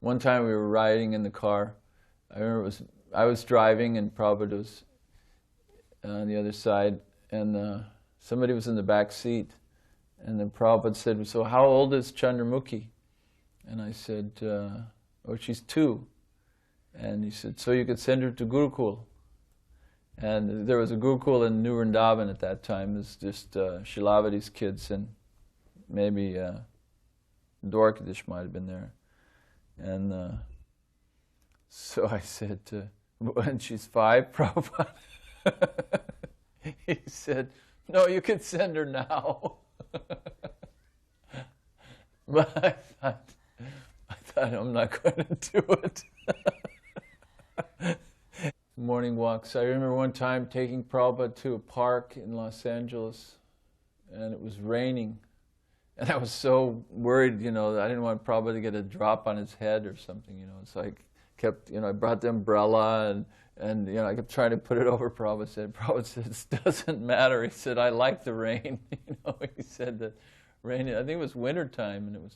one time we were riding in the car. I remember I was driving and Prabhupada was on the other side, and somebody was in the back seat. And then Prabhupada said, "So how old is Chandramukhi?" And I said, "Oh, she's 2." And he said, "So you could send her to Gurukul." And there was a Gurukul in New Vrindavan at that time. It was just Shilavadi's kids, and maybe Dwarkadish might have been there. And so I said, "And she's 5, Prabhupada?" He said, "No, you can send her now." But I thought I'm not going to do it. Morning walks. I remember one time taking Prabhupada to a park in Los Angeles, and it was raining. And I was so worried, I didn't want Prabhupada to get a drop on his head or something, So I kept, I brought the umbrella and I kept trying to put it over Prabhupada. Prabhupada said, "It doesn't matter." He said, "I like the rain." He said that rain, I think it was winter time, and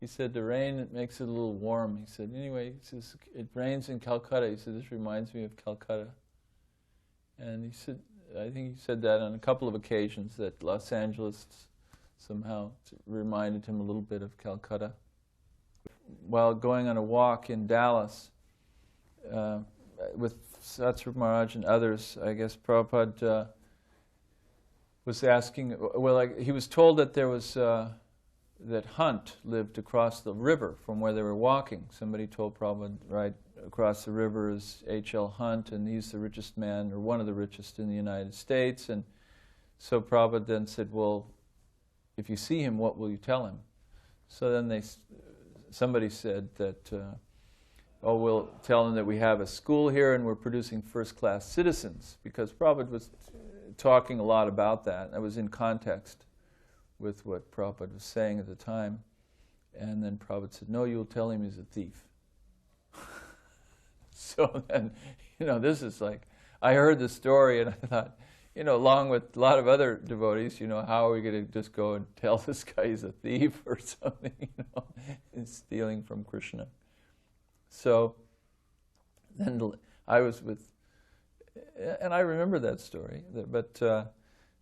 he said the rain, it makes it a little warm. He said, anyway, he says, "It rains in Calcutta." He said, "This reminds me of Calcutta." And he said, I think he said that on a couple of occasions, that Los Angeles somehow reminded him a little bit of Calcutta. While going on a walk in Dallas with Satsvarupa Maharaj and others, I guess Prabhupada was asking, he was told that there was, that Hunt lived across the river from where they were walking. Somebody told Prabhupada, right across the river is H.L. Hunt, and he's the richest man, or one of the richest in the United States. And so Prabhupada then said, "Well, if you see him, what will you tell him?" So then somebody said that, "Oh, we'll tell him that we have a school here and we're producing first-class citizens," because Prabhupada was talking a lot about that. I was in context with what Prabhupada was saying at the time. And then Prabhupada said, "No, you'll tell him he's a thief." So then, this is like, I heard the story and I thought, along with a lot of other devotees, how are we going to just go and tell this guy he's a thief or something, and stealing from Krishna. So then I was with, and I remember that story, but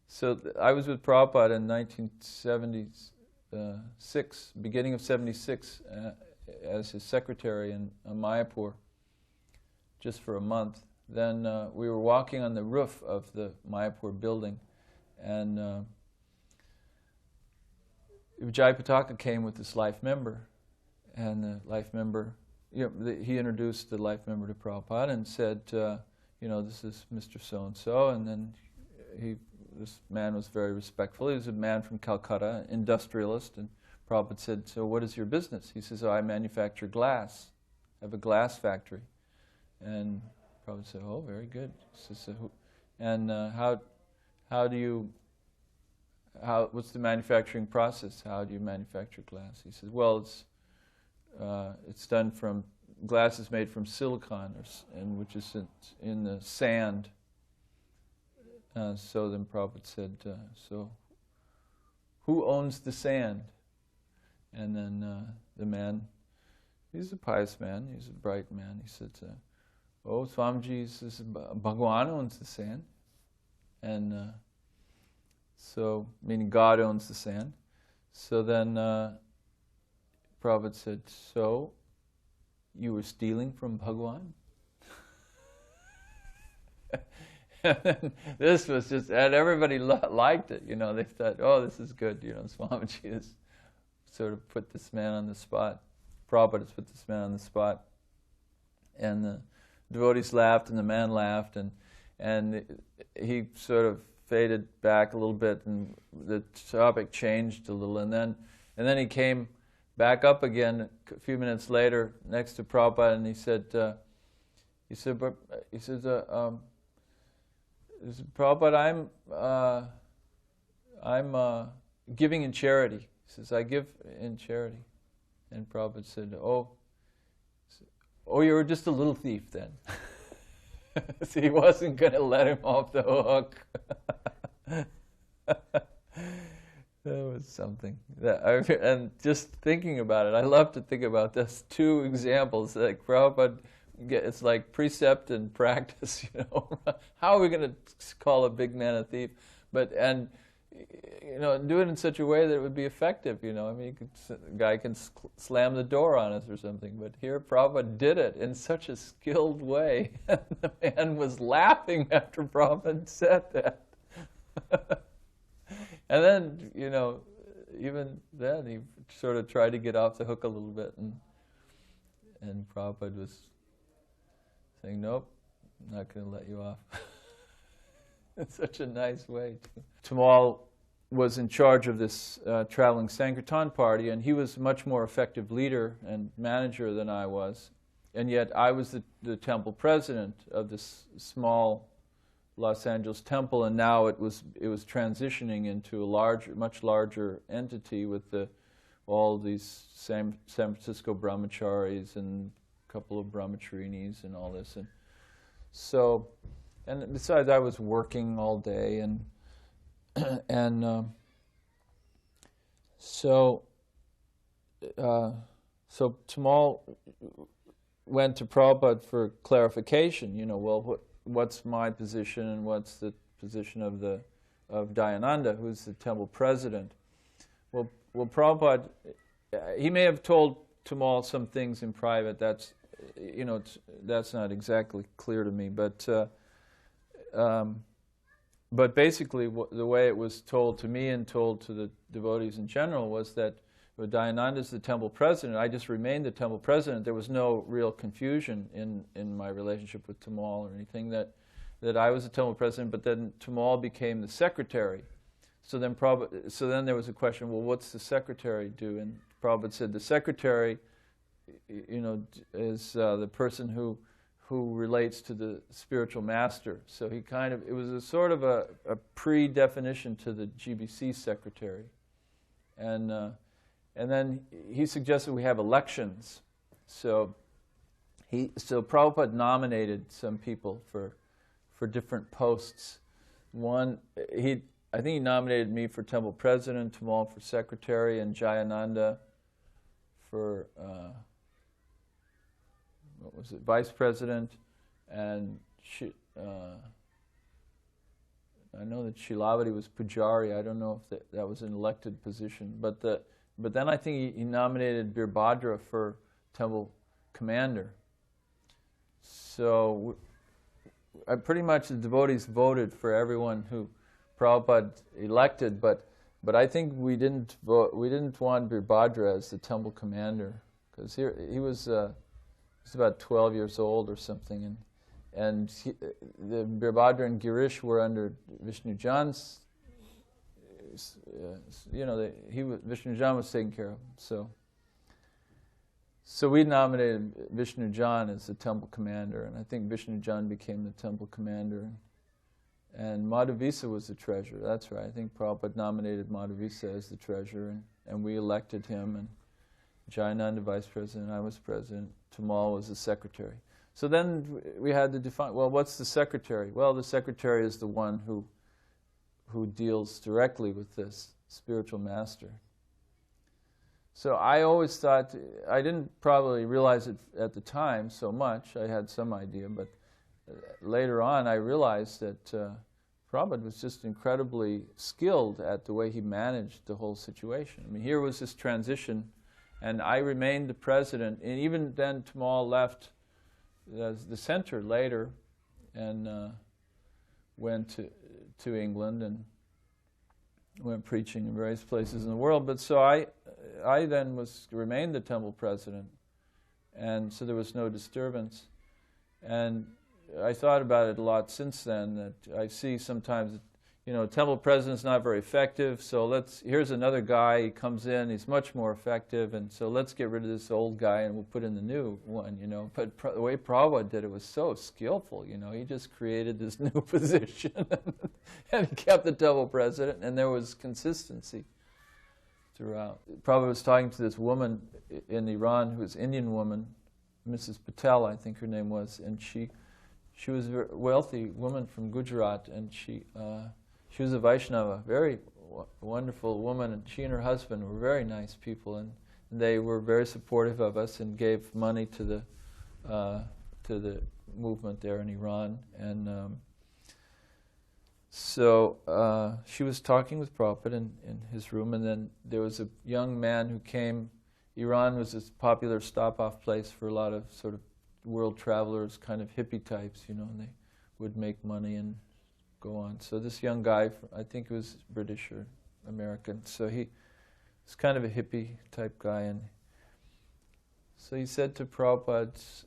so I was with Prabhupada in 1976, beginning of 76, as his secretary in Mayapur, just for a month. Then we were walking on the roof of the Mayapur building, and Vijay Pataka came with this life member, and the life member, he introduced the life member to Prabhupada and said, "This is Mr. So-and-so," and then this man was very respectful. He was a man from Calcutta, industrialist, and Prabhupada said, "So what is your business?" He says, "Oh, I manufacture glass. I have a glass factory." And Prabhupada said, "Oh, very good." He says, "And what's the manufacturing process? How do you manufacture glass?" He says, "Well, it's done from, glass is made from silicon, which is in the sand." So then Prabhupada said, "So who owns the sand?" And then the man, he's a pious man, he's a bright man, he said, "Oh, Swamiji says Bhagwan owns the sand." And so, meaning God owns the sand. So then Prabhupada said, "So you were stealing from Bhagwan?" And this was just, and everybody liked it, they thought, "Oh, this is good, Swamiji has sort of put this man on the spot. Prabhupada has put this man on the spot." And the devotees laughed and the man laughed, and he sort of faded back a little bit, and the topic changed a little, and then he came back up again a few minutes later next to Prabhupada, and he said, "Prabhupada, I'm giving in charity." He says, "I give in charity." And Prabhupada said, "Oh, you were just a little thief then." So he wasn't going to let him off the hook. That was something. And just thinking about it, I love to think about this. Two examples, like Prabhupada, it's like precept and practice, you know. How are we going to call a big man a thief? And you know, do it in such a way that it would be effective, you know. I mean, a guy can slam the door on us or something, but here Prabhupada did it in such a skilled way. And the man was laughing after Prabhupada said that. And then, you know, even then he sort of tried to get off the hook a little bit, and Prabhupada was saying, nope, I'm not going to let you off. In such a nice way. Tamal was in charge of this traveling Sankirtan party, and he was a much more effective leader and manager than I was. And yet I was the temple president of this small Los Angeles temple, and now it was transitioning into a much larger entity with all these San Francisco brahmacharis and a couple of brahmacharinis and all this. And so, and besides, I was working all day, and so Tamal went to Prabhupada for clarification. You know, well, what's my position and what's the position of Dayananda, who's the temple president? Well, Prabhupada, he may have told Tamal some things in private. That's, you know, that's not exactly clear to me, but basically the way it was told to me and told to the devotees in general was that Dayananda is the temple president. I just remained the temple president. There was no real confusion in my relationship with Tamal or anything, that I was the temple president, but then Tamal became the secretary. So then there was a question, well, what's the secretary do? And Prabhupada said the secretary, you know, is the person who relates to the spiritual master. So he kind of, it was a sort of a pre-definition to the GBC secretary. And then he suggested we have elections. So Prabhupada nominated some people for different posts. One, I think he nominated me for temple president, Tamal for secretary, and Jayananda for what was it, vice president, and I know that Shilavati was Pujari. I don't know if that was an elected position, but then I think he nominated Birbhadra for temple commander. So pretty much the devotees voted for everyone who Prabhupada elected, but I think we didn't want Birbhadra as the temple commander, because he was about 12 years old or something, and the Birbhadra and Girish were under Vishnu Jan's. You know, Vishnu Jan was taken care of. So we nominated Vishnu Jan as the temple commander, and I think Vishnu Jan became the temple commander. And Madhavisa was the treasurer. That's right. I think Prabhupada nominated Madhavisa as the treasurer, and we elected him. And Jayananda vice president, I was president. Tamal was the secretary. So then we had to define, well, what's the secretary? Well, the secretary is the one who deals directly with this spiritual master. So I always thought, I didn't probably realize it at the time so much. I had some idea, but later on I realized that Prabhupada was just incredibly skilled at the way he managed the whole situation. I mean, here was this transition, and I remained the president, and even then Tamal left the center later and went to England and went preaching in various places in the world. But so I then remained the temple president, and so there was no disturbance. And I thought about it a lot since then, that I see sometimes, you know, temple president's not very effective, so here's another guy, he comes in, he's much more effective, and so let's get rid of this old guy and we'll put in the new one, you know. But the way Prabhupada did it was so skillful, you know. He just created this new position and he kept the temple president, and there was consistency throughout. Prabhupada was talking to this woman in Iran who was an Indian woman, Mrs. Patel, I think her name was, and she was a very wealthy woman from Gujarat, and she was a Vaishnava, very wonderful woman, and she and her husband were very nice people, and they were very supportive of us and gave money to the movement there in Iran. And so she was talking with Prabhupada in his room, and then there was a young man who came. Iran was this popular stop-off place for a lot of sort of world travelers, kind of hippie types, and they would make money and go on. So this young guy, I think he was British or American, so he was kind of a hippie type guy, and so he said to Prabhupada,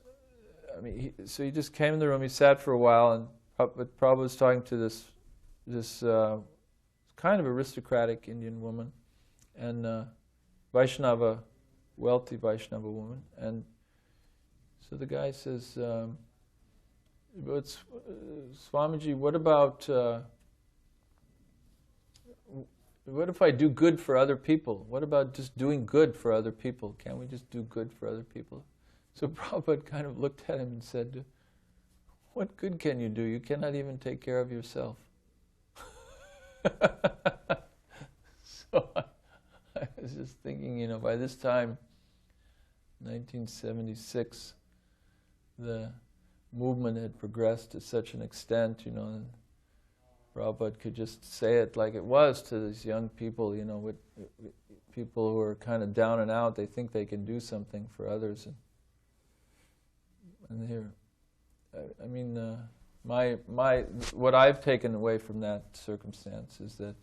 so he just came in the room, he sat for a while, and Prabhupada was talking to this kind of aristocratic Indian woman, and Vaishnava, wealthy Vaishnava woman, and so the guy says, Swamiji, what if I do good for other people? What about just doing good for other people? Can't we just do good for other people? So Prabhupada kind of looked at him and said, what good can you do? You cannot even take care of yourself. So I was just thinking, by this time, 1976, the movement had progressed to such an extent, and Prabhupada could just say it like it was to these young people, with people who are kind of down and out. They think they can do something for others, and here, what I've taken away from that circumstance is that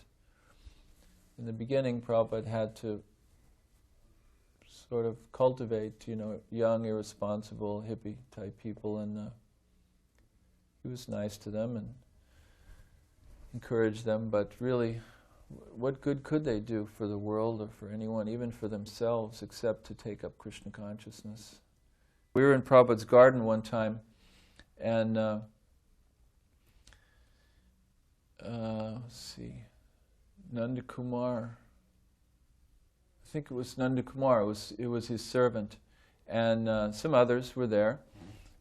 in the beginning, Prabhupada had to sort of cultivate, young, irresponsible, hippie type people, and he was nice to them and encouraged them, but really, what good could they do for the world or for anyone, even for themselves, except to take up Krishna consciousness? We were in Prabhupada's garden one time, and let's see, Nanda Kumar, I think it was Nanda Kumar, it was his servant, and some others were there,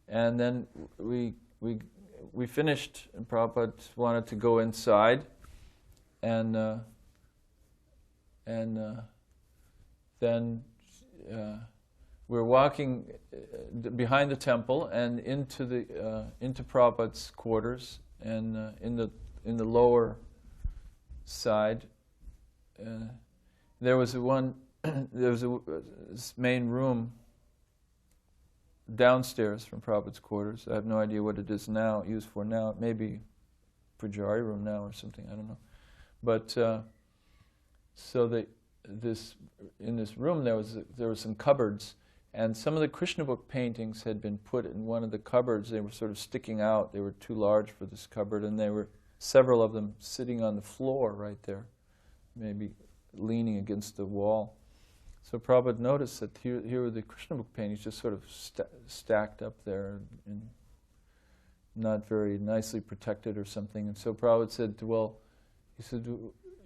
and then we finished, and Prabhupada wanted to go inside, and then we were walking behind the temple and into Prabhupada's quarters, and in the lower side there was this main room downstairs from Prabhupada's quarters. I have no idea what it is now, used for now. It may be Pujari room now or something, I don't know. But so in this room there were some cupboards, and some of the Krishna book paintings had been put in one of the cupboards. They were sort of sticking out. They were too large for this cupboard, and there were several of them sitting on the floor right there, maybe leaning against the wall. So Prabhupada noticed that here were the Krishna book paintings just sort of stacked up there and not very nicely protected or something. And so Prabhupada said,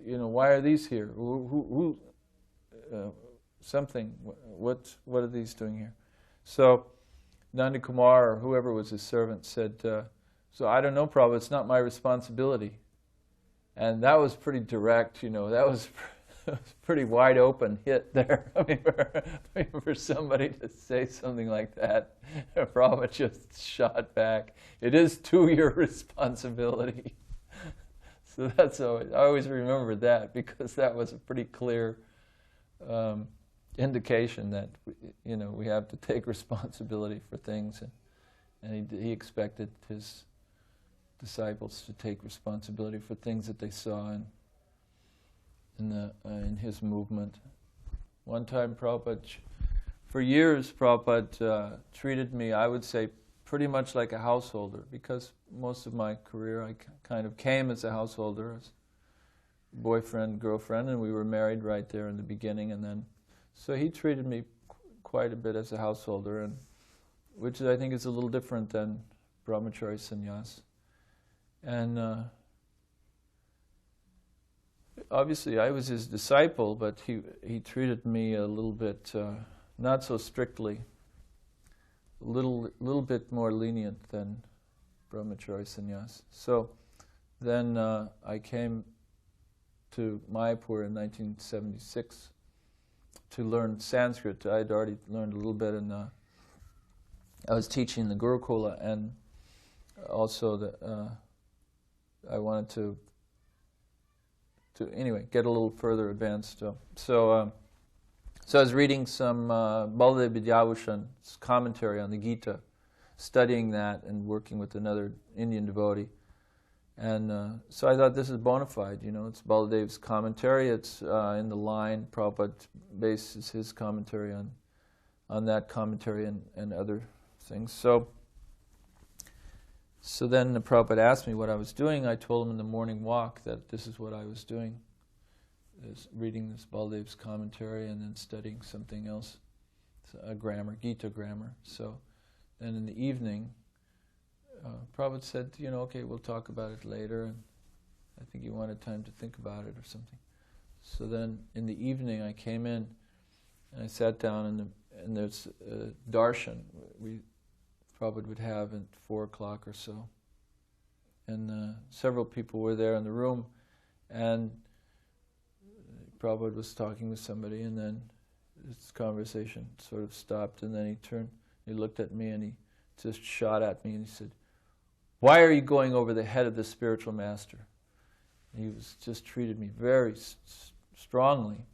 why are these here? What are these doing here? So Nanda Kumar, or whoever was his servant, said, so I don't know, Prabhupada, it's not my responsibility. And that was pretty direct, that was a pretty wide open hit there. For somebody to say something like that, Prabhupada just shot back. It is to your responsibility. So I always remember that, because that was a pretty clear indication that we have to take responsibility for things, and he expected his disciples to take responsibility for things that they saw in his movement. One time, Prabhupada, for years, Prabhupada treated me, I would say, pretty much like a householder, because most of my career I kind of came as a householder, as boyfriend, girlfriend, and we were married right there in the beginning, and then so he treated me quite a bit as a householder, and which I think is a little different than brahmachari sannyas. And obviously I was his disciple, but he treated me a little bit not so strictly, a little bit more lenient than brahmachari sannyas. So then I came to Mayapur in 1976 to learn Sanskrit. I'd already learned a little bit, and I was teaching the Gurukula, and also I wanted to anyway get a little further advanced. So I was reading some Baladev Vidyabhushan's commentary on the Gita, studying that and working with another Indian devotee. And so I thought, this is bona fide, it's Baladev's commentary, it's in the line. Prabhupada bases his commentary on that commentary and other things. So then the Prabhupada asked me what I was doing. I told him in the morning walk that this is what I was doing, is reading this Baladev's commentary and then studying something else, a grammar, Gita grammar. So then in the evening, Prabhupada said, okay, we'll talk about it later, and I think he wanted time to think about it or something. So then in the evening I came in and I sat down, and there's darshan Prabhupada would have at 4 o'clock or so. And several people were there in the room, and Prabhupada was talking with somebody, and then this conversation sort of stopped, and then he looked at me, and he just shot at me, and he said, "Why are you going over the head of the spiritual master?" And he just treated me very strongly.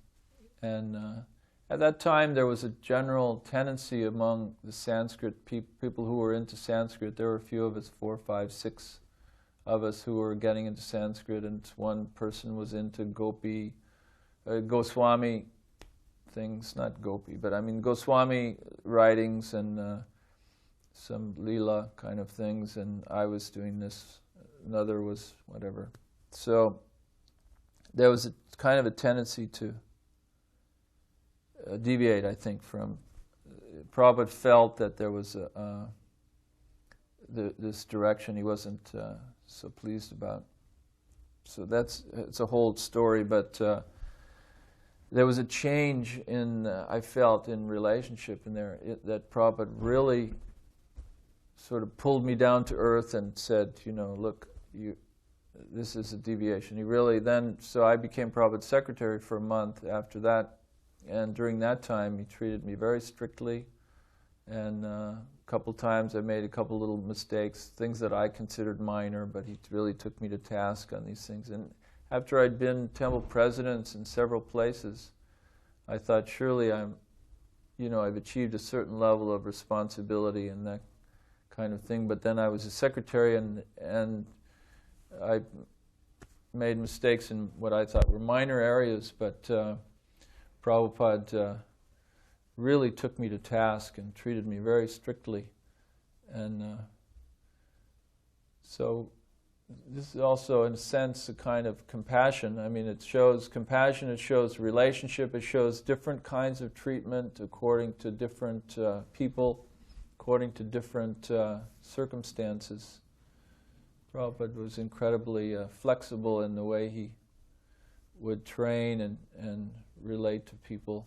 And at that time, there was a general tendency among the Sanskrit people who were into Sanskrit. There were a few of us, 4, 5, 6 of us who were getting into Sanskrit, and one person was into Goswami things, not Gopi, but I mean Goswami writings and some Leela kind of things, and I was doing this, another was whatever. So there was a kind of a tendency to deviate, I think, from... Prabhupada felt that there was this direction he wasn't so pleased about. So it's a whole story, but there was a change in, I felt, in relationship in there, that Prabhupada really sort of pulled me down to earth and said, look, this is a deviation. He really then, so I became Prabhupada's secretary for a month after that, and during that time he treated me very strictly, and a couple times I made a couple little mistakes, things that I considered minor, but he really took me to task on these things. And after I'd been temple presidents in several places, I thought, surely I've achieved a certain level of responsibility and that kind of thing. But then I was a secretary, and I made mistakes in what I thought were minor areas, but Prabhupada really took me to task and treated me very strictly. And so this is also, in a sense, a kind of compassion. I mean, it shows compassion, it shows relationship, it shows different kinds of treatment according to different people, according to different circumstances. Prabhupada was incredibly flexible in the way he would train and relate to people.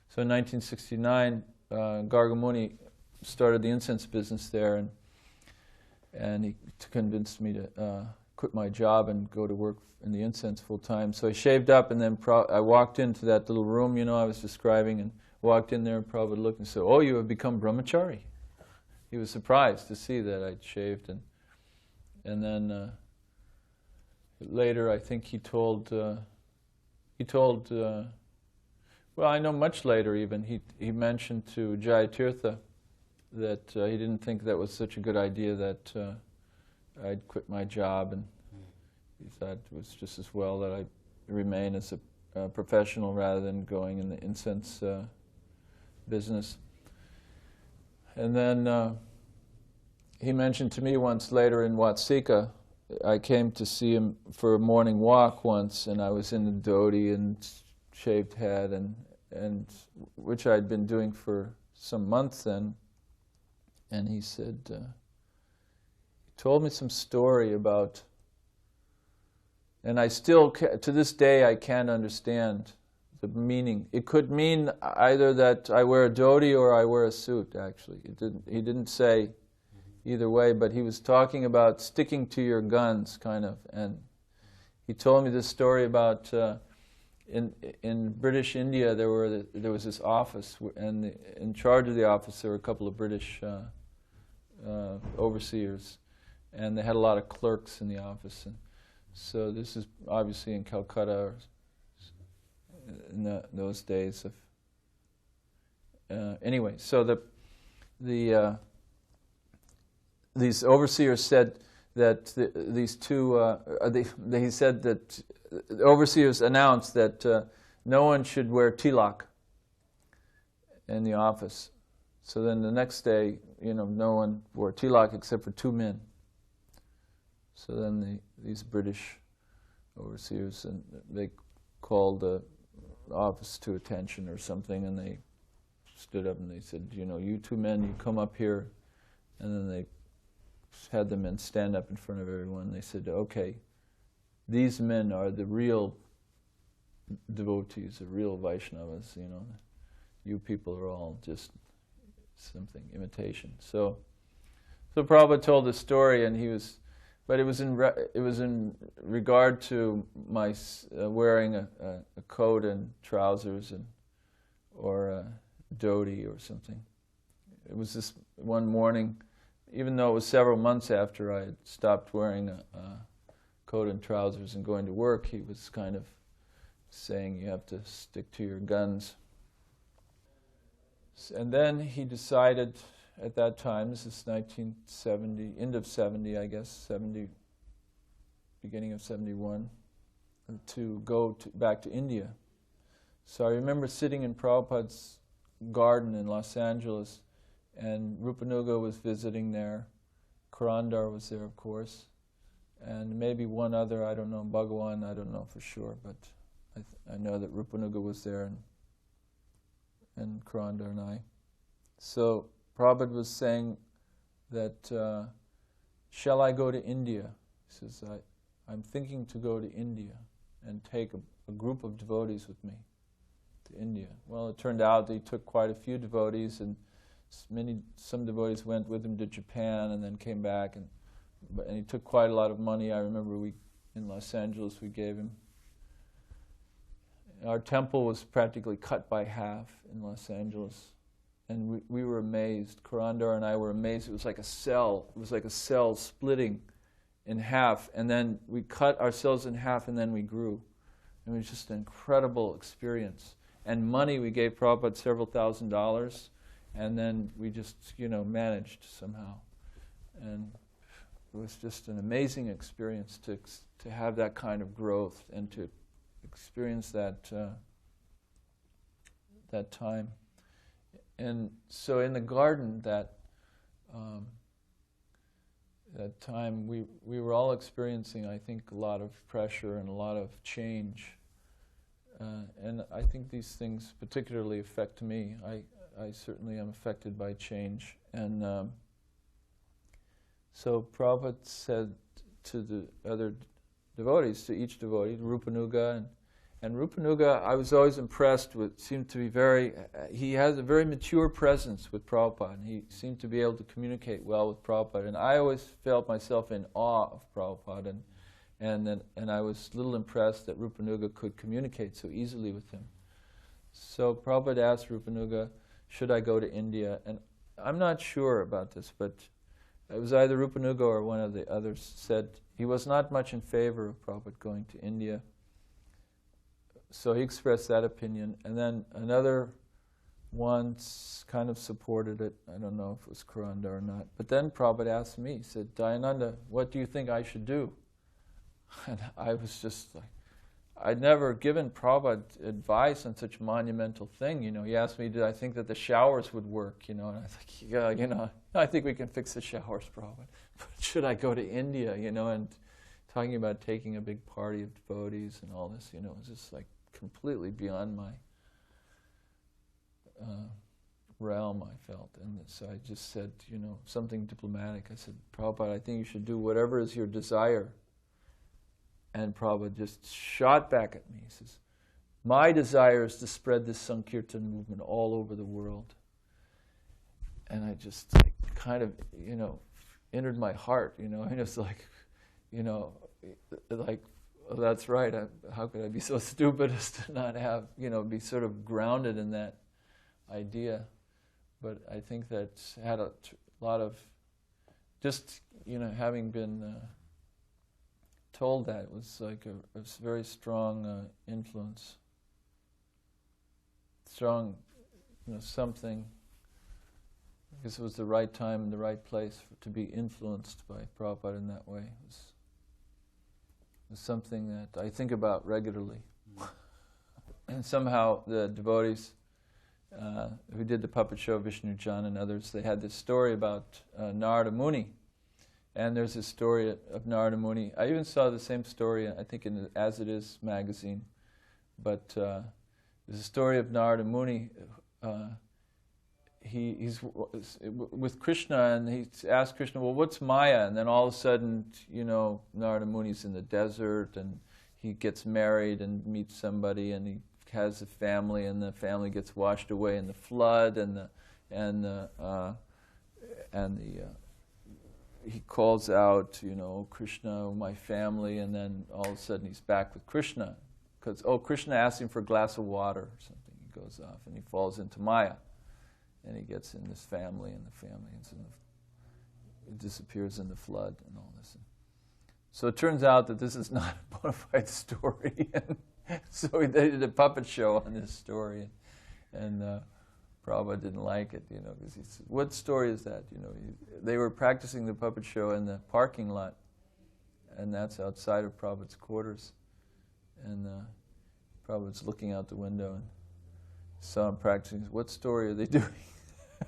So in 1969, Gargamuni started the incense business there, and he convinced me to quit my job and go to work in the incense full time. So I shaved up, and then I walked into that little room, I was describing, and walked in there, and Prabhupada looked and said, "Oh, you have become brahmachari." He was surprised to see that I'd shaved, and then later I think he told, well, I know much later even, he mentioned to Jayatirtha that he didn't think that was such a good idea that I'd quit my job, and he thought it was just as well that I remain as a professional rather than going in the incense business. And then he mentioned to me once later in Watsika, I came to see him for a morning walk once, and I was in the dhoti and shaved head, and which I'd been doing for some months then. And he said, he told me some story about, and I still, to this day, I can't understand the meaning. It could mean either that I wear a dhoti or I wear a suit, actually. He didn't say either way, but he was talking about sticking to your guns, kind of. And he told me this story about in British India there was this office, and in charge of the office there were a couple of British overseers, and they had a lot of clerks in the office. And so this is obviously in Calcutta in those days of. Anyway, so these overseers said that he said that the overseers announced that no one should wear tilak in the office. So then the next day, no one wore tilak except for 2 men. So then these British overseers, and they called the office to attention or something, and they stood up and they said, you 2 men, you come up here. And then they had the men stand up in front of everyone. They said, okay, these men are the real devotees, the real Vaishnavas, You people are all just something, imitation. So Prabhupada told the story, and but it was in regard to my wearing a coat and trousers or a dhoti or something. It was this one morning, even though it was several months after I had stopped wearing a coat and trousers and going to work, he was kind of saying you have to stick to your guns. And then he decided at that time, this is 1970, end of 70 I guess, 70, beginning of 71, to go back to India. So I remember sitting in Prabhupada's garden in Los Angeles, and Rupanuga was visiting there. Karandar was there, of course, and maybe one other, I don't know, Bhagawan, I don't know for sure, but I know that Rupanuga was there, and Karandar and I. So Prabhupada was saying that, shall I go to India? He says, I'm thinking to go to India and take a group of devotees with me to India. Well, it turned out that he took quite a few devotees, and some devotees went with him to Japan and then came back, and he took quite a lot of money. I remember in Los Angeles we gave him. Our temple was practically cut by half in Los Angeles, and we were amazed. Karandar and I were amazed. It was like a cell. It was like a cell splitting in half, and then we cut ourselves in half, and then we grew. It was just an incredible experience. And money, we gave Prabhupada several $1,000s, and then we just, managed somehow. And it was just an amazing experience to have that kind of growth and to experience that time. And so in the garden that time, we were all experiencing, I think, a lot of pressure and a lot of change. And I think these things particularly affect me. I certainly am affected by change. And so Prabhupada said to the other devotees, to each devotee, Rupanuga, and Rupanuga, I was always impressed with, seemed to be he has a very mature presence with Prabhupada, and he seemed to be able to communicate well with Prabhupada. And I always felt myself in awe of Prabhupada, and I was a little impressed that Rupanuga could communicate so easily with him. So Prabhupada asked Rupanuga, should I go to India? And I'm not sure about this, but it was either Rupanuga or one of the others said he was not much in favor of Prabhupada going to India. So he expressed that opinion. And then another one kind of supported it. I don't know if it was Karanda or not. But then Prabhupada asked me, he said, Dayananda, what do you think I should do? And I was just like, I'd never given Prabhupada advice on such a monumental thing. He asked me, did I think that the showers would work? And I think, yeah, I think we can fix the showers, Prabhupada. But should I go to India, and talking about taking a big party of devotees and all this, it was just like completely beyond my realm, I felt. And so I just said, something diplomatic. I said, Prabhupada, I think you should do whatever is your desire. And Prabhupada just shot back at me. He says, my desire is to spread this Sankirtan movement all over the world. And I just kind of, entered my heart, and it's like, like oh, that's right. How could I be so stupid as to not have, be sort of grounded in that idea? But I think that's had a lot of, just, having been told that, it was like a very strong influence. Strong, something, I guess it was the right time and the right place to be influenced by Prabhupada in that way. It was something that I think about regularly. And somehow the devotees who did the puppet show, Vishnu Jan and others, they had this story about Narada Muni. And there's this story of Narada Muni. I even saw the same story, I think, in the As It Is magazine. But there's a story of Narada Muni. He's with Krishna, and he asked Krishna, well, what's Maya? And then all of a sudden, Narada Muni's in the desert, and he gets married and meets somebody, and he has a family, and the family gets washed away in the flood, he calls out, Krishna, my family, and then all of a sudden he's back with Krishna, because Krishna asked him for a glass of water or something. He goes off and he falls into Maya, and he gets in this family, and the family it disappears in the flood and all this. So it turns out that this is not a bona fide story. So they did a puppet show on this story, and Prabhupada didn't like it, because he said, what story is that? They were practicing the puppet show in the parking lot, and that's outside of Prabhupada's quarters. And Prabhupada's looking out the window and saw him practicing. What story are they doing?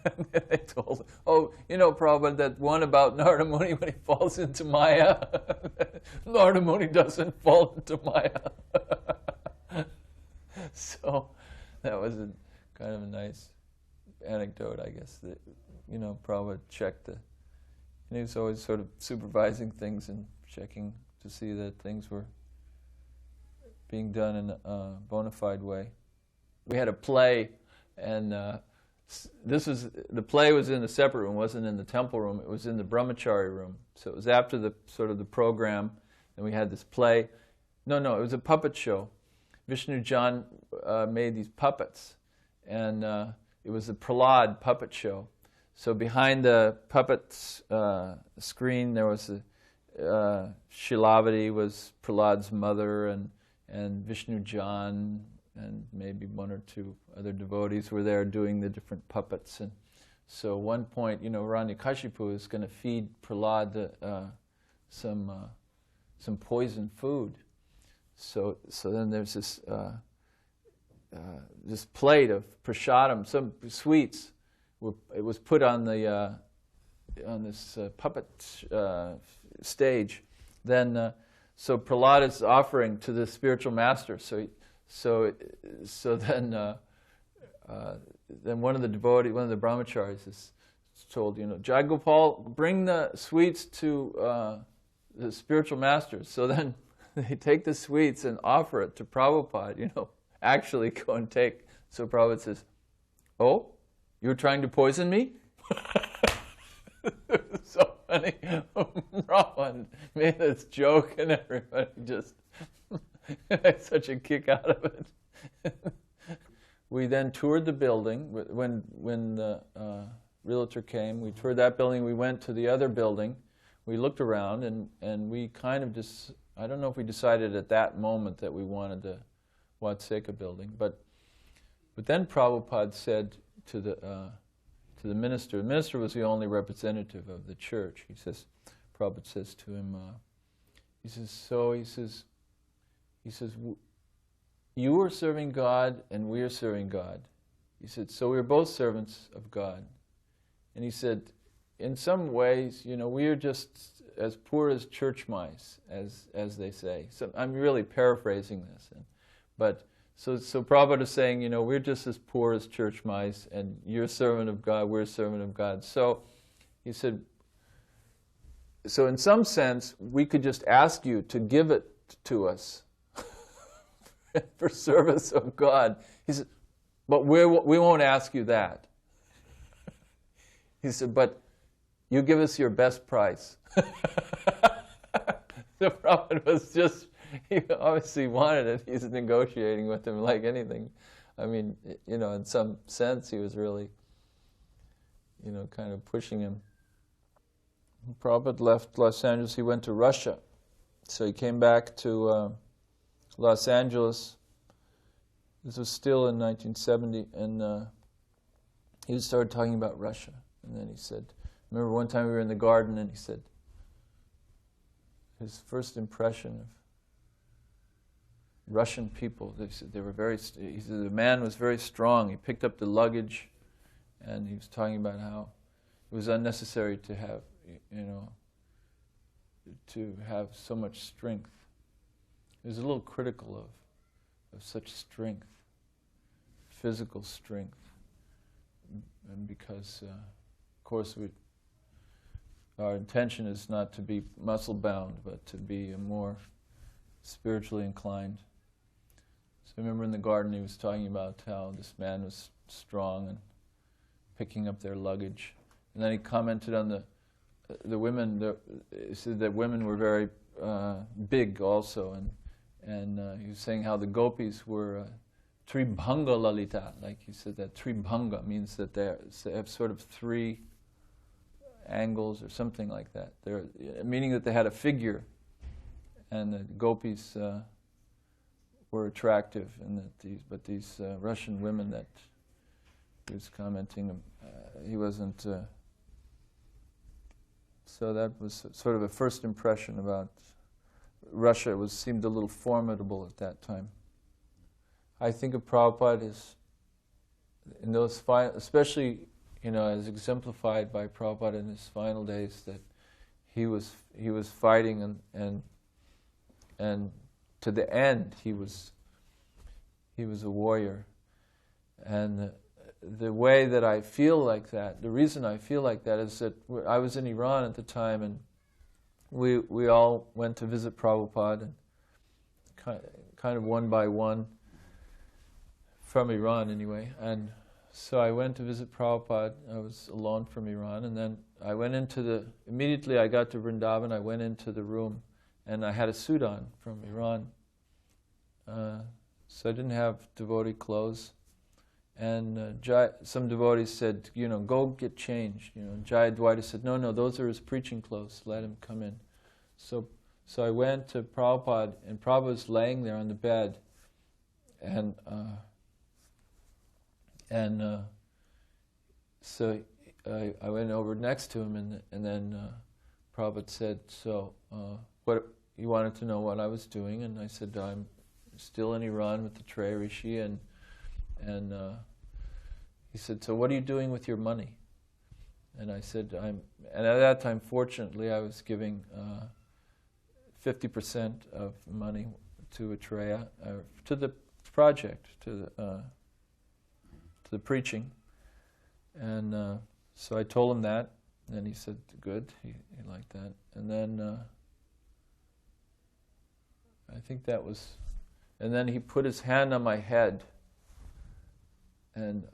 And they told him, Prabhupada, that one about Narada Muni when he falls into Maya. Narada Muni doesn't fall into Maya. So that was kind of a nice anecdote, I guess, that, Prabhupada checked he was always sort of supervising things and checking to see that things were being done in a bona fide way. We had a play, and the play was in a separate room, wasn't in the temple room, it was in the brahmachari room. So it was after the program, and we had this play. No, it was a puppet show. Vishnu Jan made these puppets, and it was a Prahlad puppet show. So behind the puppet screen, there was Shilavati was Prahlad's mother, and Vishnu Jan and maybe one or two other devotees were there doing the different puppets. And so at one point, Hiranyakashipu is going to feed Prahlad some poison food. So then there's this plate of prasadam, some sweets. It was put on this puppet stage. Then so Prahlad is offering to the spiritual master. So then one of the devotees, one of the brahmacharis, is told, Jai Gopal, bring the sweets to the spiritual master. So then they take the sweets and offer it to Prabhupada, actually go and take. So Prabhupada says, oh, you're trying to poison me? So funny. Prabhupada made this joke and everybody just had such a kick out of it. We then toured the building. When the realtor came, we toured that building. We went to the other building. We looked around and we kind of just, I don't know if we decided at that moment that we wanted the Watseka building, but then Prabhupada said to the minister was the only representative of the church. Prabhupada says to him, he says, you are serving God and we are serving God. He said, so we're both servants of God. And he said, in some ways, we are just as poor as church mice, as they say. So I'm really paraphrasing this, but so Prabhupada is saying, we're just as poor as church mice, and you're a servant of God, we're a servant of God. So he said, so in some sense, we could just ask you to give it to us for service of God. He said, but we won't ask you that. He said, but you give us your best price. The Prabhupada was just he obviously wanted it. He's negotiating with him like anything. I mean, in some sense, he was really, kind of pushing him. Prabhupada left Los Angeles. He went to Russia. So he came back to Los Angeles. This was still in 1970, and he started talking about Russia. And then he said, remember one time we were in the garden, and he said, his first impression of Russian people, they said he said the man was very strong. He picked up the luggage, and he was talking about how it was unnecessary to have, to have so much strength. He was a little critical of such strength, physical strength, and because, of course, our intention is not to be muscle-bound, but to be more spiritually inclined. So I remember in the garden he was talking about how this man was strong and picking up their luggage. And then he commented on the women. He said that women were very big also, and he was saying how the gopis were tribhanga lalita. Like he said that tribhanga means that they have sort of three angles or something like that. Meaning that they had a figure, and the gopis were attractive, and that these Russian women that he was commenting, he wasn't. So that was sort of a first impression about Russia. Seemed a little formidable at that time. I think of Prabhupada as, in those especially, as exemplified by Prabhupada in his final days, that he was fighting and to the end he was a warrior. And the way that I feel like that, the reason I feel like that is that I was in Iran at the time, and we all went to visit Prabhupada, and kind of one by one, from Iran anyway. And so I went to visit Prabhupada. I was alone from Iran, and then I went immediately I got to Vrindavan, I went into the room, and I had a suit on from Iran. So I didn't have devotee clothes. And some devotees said, go get changed. Jayadwaita said, no, those are his preaching clothes. Let him come in. So I went to Prabhupada, and Prabhupada was laying there on the bed, and so I went over next to him, and then Prabhupada said, what he wanted to know what I was doing, and I said, I'm still in Iran with the Trey Rishi, and he said, so what are you doing with your money? And I said, and at that time, fortunately, I was giving 50% of money to Atreya, to the project, to the preaching. And so I told him that, and he said, good, he liked that. And then I think that was, and then he put his hand on my head, and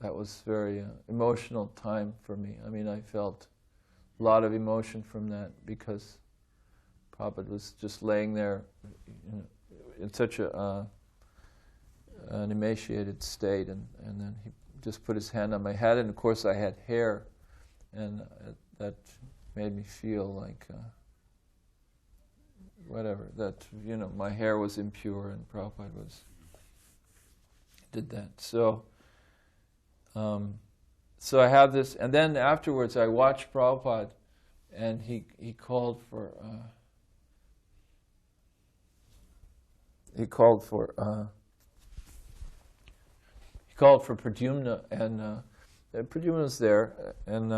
that was very emotional time for me. I mean, I felt a lot of emotion from that, because Prabhupada was just laying there in such an emaciated state, and then he just put his hand on my head, and of course I had hair, and that made me feel like whatever, that my hair was impure, and Prabhupada did that. So I have this, and then afterwards I watched Prabhupada, and he called for Pradyumna, and Pradyumna was there, and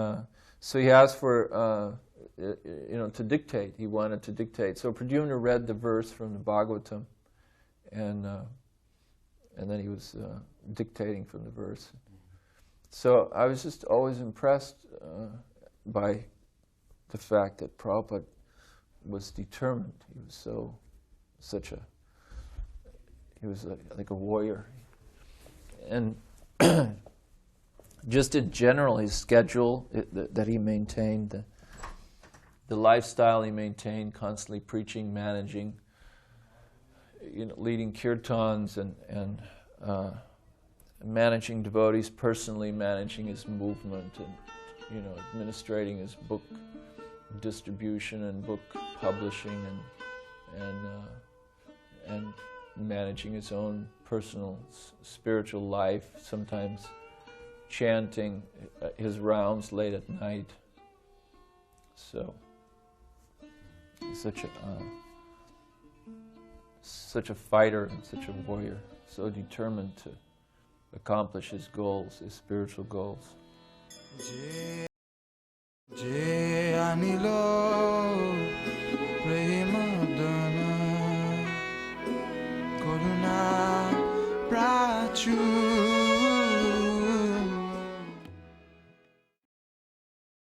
so he asked for to dictate. He wanted to dictate. So Pradyumna read the verse from the Bhagavatam, and then he was dictating from the verse. So I was just always impressed by the fact that Prabhupada was determined. He was like a warrior. And just in general, his schedule that he maintained, the lifestyle he maintained, constantly preaching, managing, leading kirtans and managing devotees, personally managing his movement, and administrating his book distribution and book publishing, and managing his own personal spiritual life, sometimes chanting his rounds late at night. So such a fighter and such a warrior, so determined to accomplish his goals, his spiritual goals.